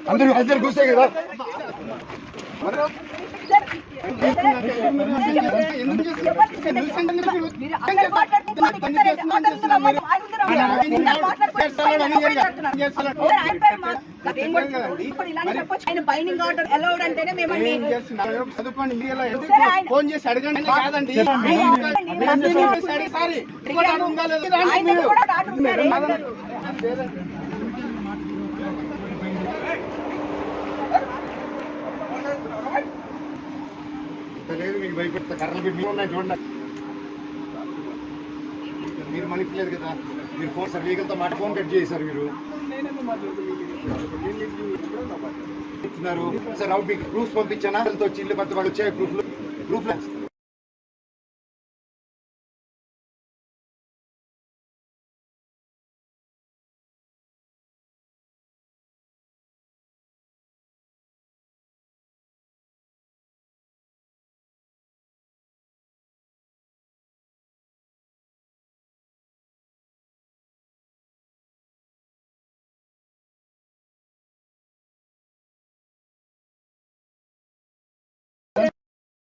అందరూ కూర్చే కదా binding order allowed అంటేనే మేము ఫోన్ చేసి అడగండి కాదండి లేదు మీకు భయపెడతా కర్రలు పెట్టి ఉన్నాయి చూడండి మీరు మనిషి కదా మీరు ఫోన్ సార్ లీగల్తో మాట ఫోన్ కట్ చేశారు మీరు ఇస్తున్నారు సార్ అవుట్ మీకు ప్రూఫ్స్ పంపించానా వచ్చి ఇల్లు పత్తి వాళ్ళు వచ్చాయి ప్రూఫ్లు